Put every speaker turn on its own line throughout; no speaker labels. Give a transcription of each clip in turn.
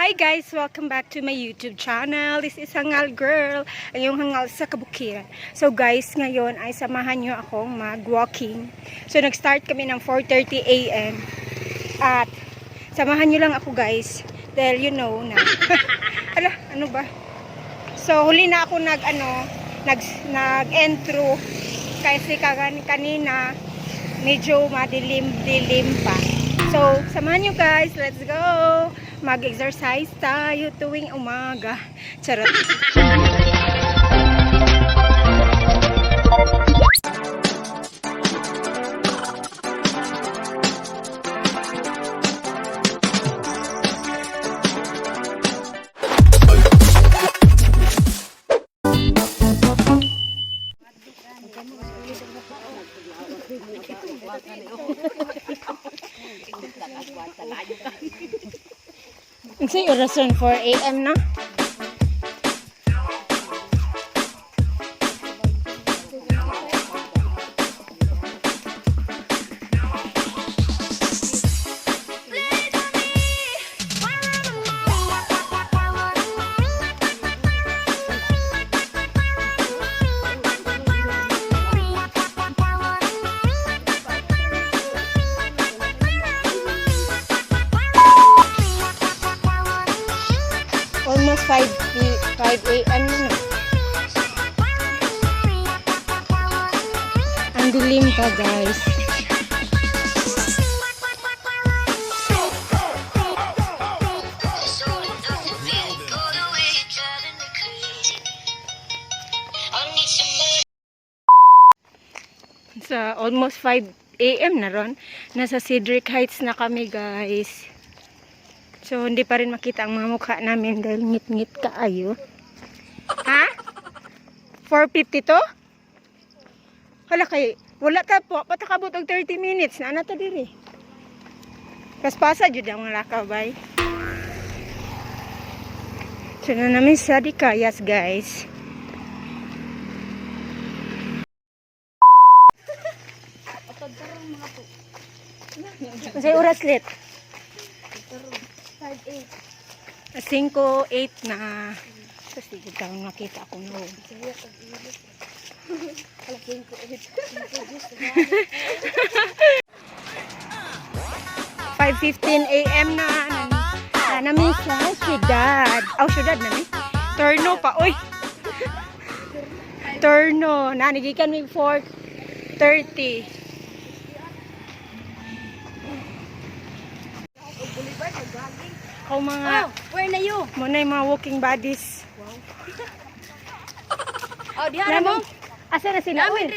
Hi guys! Welcome back to my YouTube channel. This is Hangal Girl, ang yung hangal sa kabukiran. So guys, ngayon ay samahan nyo akong mag-walking. So nag-start kami ng 4:30 AM. At samahan nyo lang ako guys. Dahil you know na. Ala, ano ba? So huli na ako nag-entro. Kasi kanina medyo madilim-dilim pa. So samahan nyo guys. Let's go! Mag-exercise tayo tuwing umaga. Charot. Kasi orason 4 AM na. Almost 5 AM na. Ang dilim pa guys. Sa almost 5 AM na ron. Nasa Cedric Heights na kami guys. So, hindi pa rin makita ang mga mukha namin dahil ngit-ngit kaayo. Ha? 4:50 to? Hala kay, wala ta po. Patakabot og 30 minutes. Naana ta diri. Paspasa jud ang mga lakaw, bay. So, na namin sa Dikayas, guys. Masay oras lit. 5:08 na. So, sige taon makita akong loob. 5:15 AM na. Namin sa syudad. Syudad na ni. Turno pa. Uy! Turno. Nanigikan may 4:30. Ako mga,
where na you?
muna yung mga walking bodies.
Oh, diha mo.
Asa na sila?
Namin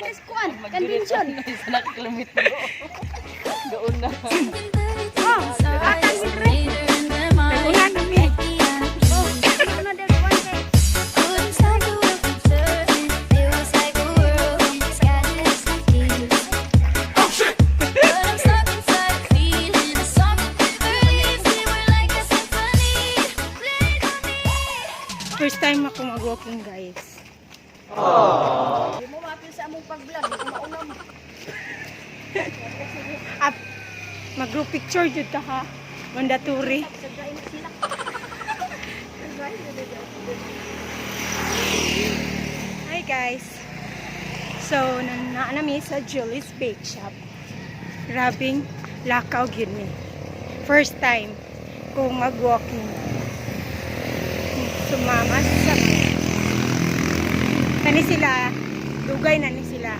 res kuan, convention.
Isa na kilometro. Doon na.
Oh, akan midre.
Naguna namin.
Oh, ano na der kuan kay.
First time ako mag-walking guys.
Di mo mapil sa among pag-vlog, di ko mauna mo.
At mag-group picture jud ta ha. Mandatory. Hi guys. So, naanami sa Julie's Bake Shop. Grabing lakaw gyud ni. First time kung mag-walking. Sumamas sa kani sila, dugay na ni sila.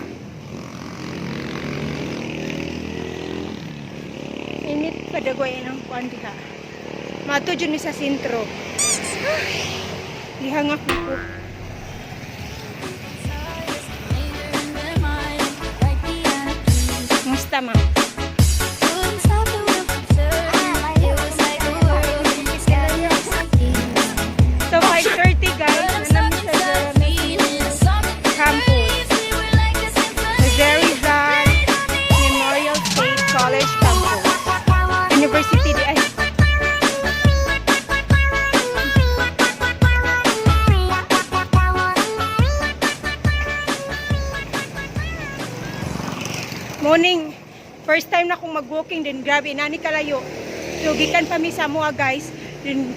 Init pa dagoy ng kuan diha. Mato jud ni sa sentro. Lihangak na ko. Musta ma? So 5:30 guys, namin sa campus. Rizal Memorial State College Campus. University di ay. Morning. First time na akong mag-walking din. Grabe, nani kalayo. So, gikan pa mi sa mga guys. Yung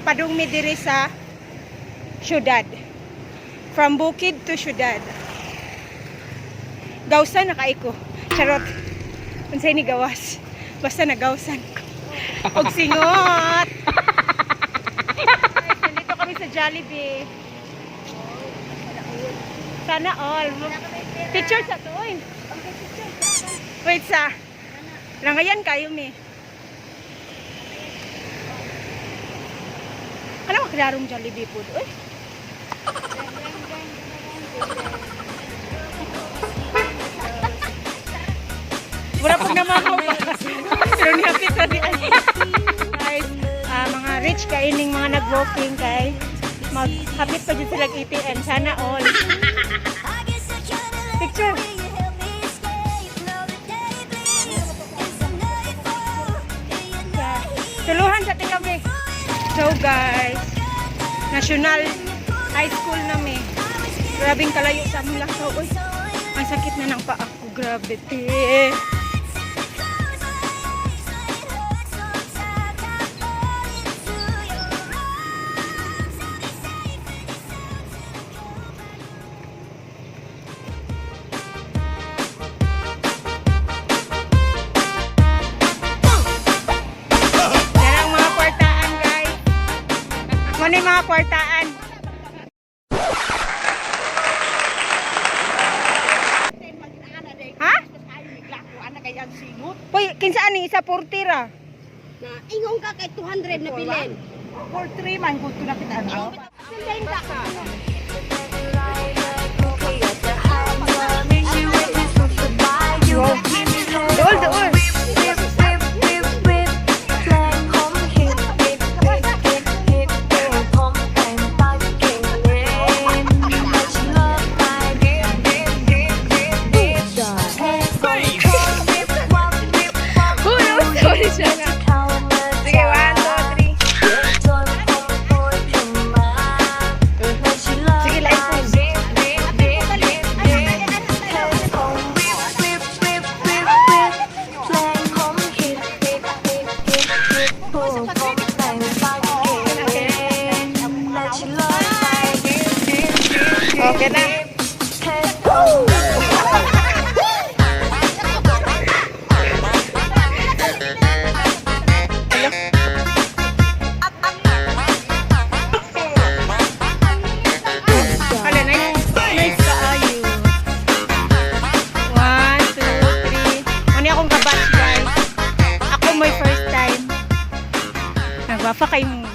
padung mi diri sa syudad. From bukid to syudad. Gawsan na kaiko. Charot. Unsay ni gawas. Basta nagawsan ko. Og singot. Guys, nandito kami sa Jollibee. Sana all. Picture sa to, eh. Wait sa. Langayan kayo, me. Ano maklarong Jollibee po doon? Wala pag namamaw pa. Pero nihapit na di. Guys, mga rich kaining mga nag-walking kay maghapit pa dyan silang ATM. Sana all. Picture. Tuluhan sa tingami. So guys, National High School namin. Grabing kalayo sa among lakaw. Uy, ang sakit na ng paa ko. Grabe, te. Ano yung mga kwartaan? Ha? Hoy, kinsaan ni isa portira?
Na ingong ka kay 200 na bilin.
For 3 man, kung tunakitaan ako.
Sindahin ka ka.
Dool, dool. Okay na. Hello. Nice kaayo. 1, 2, 3. Ano akong kabatch, guys? Ako my first time. Nagwafa kayo mo.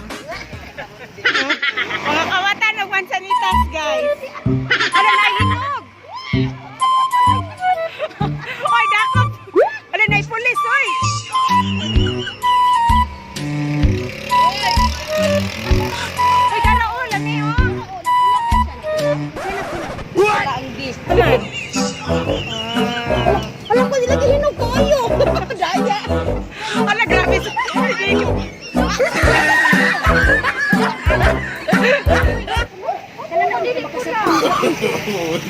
Mga kawatan, nagwansanitas, guys. Ano na hinog? Oy, dakop! Ano na pulis, oy! Oy, daraol, lami, oh!
Wala ang bis.
Aman?
Alam ko nilagi hinog ko ayo. Daya.
Ala, grabe sa...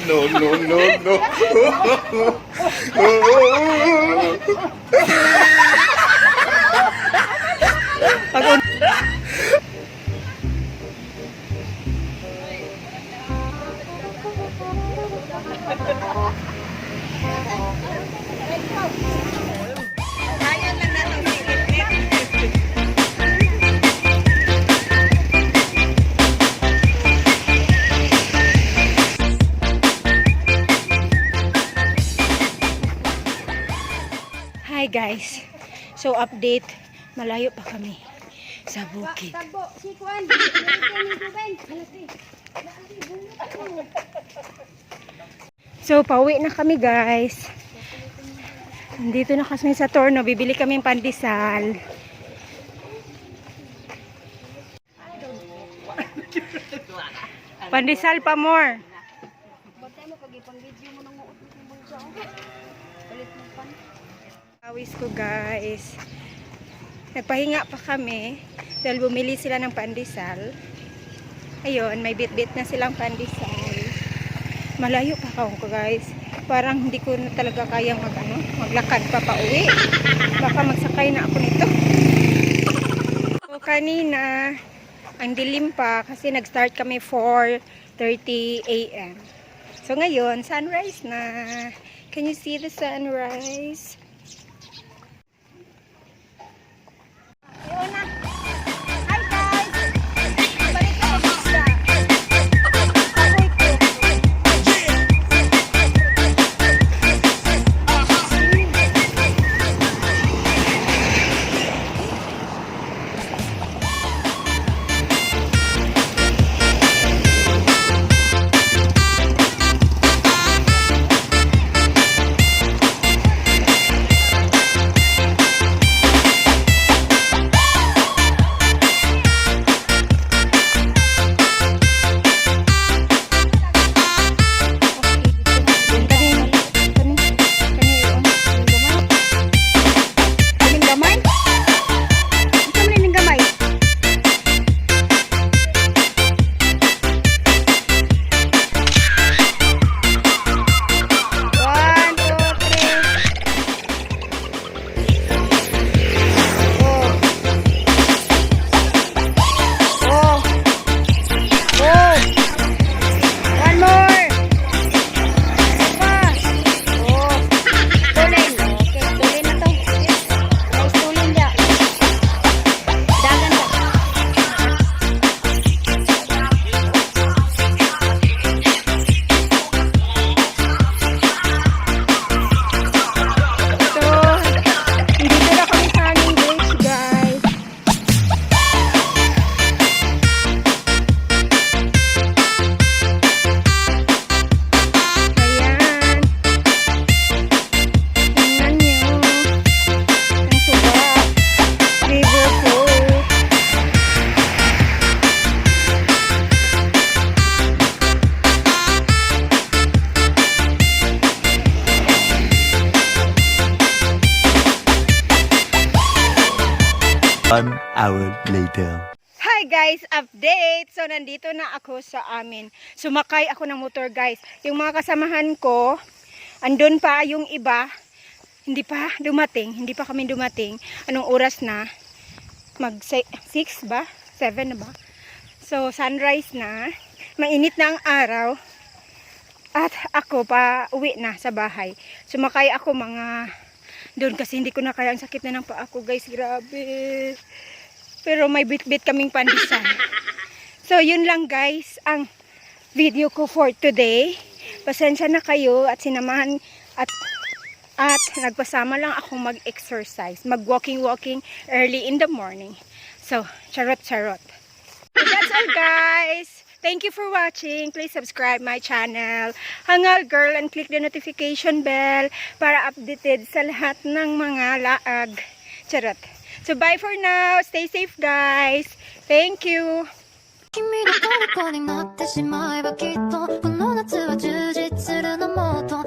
No, no, no, no.
Hi guys. So update, malayo pa kami sa bukid.
Tagbo si Kuan.
So pauwi na kami guys. Nandito na kami sa Torno, bibili kami ng pandesal. Pandesal pa more.
Batay mo kag ipang video mo nang uot mo bulsa. Palit mo pan.
Awis ko guys. Nagpahinga pa kami dahil bumili sila ng pandesal. Ayun, may bit-bit na silang pandesal. Malayo pa ako guys. Parang hindi ko na talaga kayang maglakad pa pauwi. Baka magsakay na ako nito. kanina, ang dilim pa kasi nag-start kami 4:30 a.m. So, ngayon, sunrise na. Can you see the sunrise? Ayun na. Hi guys! Balik ako sa apoy ko.
One hour later.
Hi guys, update! So, nandito na ako sa amin. Sumakay ako ng motor guys. Yung mga kasamahan ko, andun pa yung iba. Hindi pa dumating. Hindi pa kami dumating. Anong oras na? Mag 6 ba? 7 na ba? So, sunrise na. Mainit na ang araw. At ako pa uwi na sa bahay. Sumakay ako mga doon kasi hindi ko na kaya, ang sakit na ng paa ko guys, grabe. Pero may bit-bit kaming pandisan. So yun lang guys ang video ko for today. Pasensya na kayo at sinamahan at nagpasama lang ako mag-exercise, mag-walking early in the morning. So charot. So that's all guys. Thank you for watching. Please subscribe my channel, Hangal Girl, and click the notification bell para updated sa lahat ng mga laag. Charot. So bye for now. Stay safe guys. Thank you.
君の虜になってしまえばきっとこの夏は充実するのもっと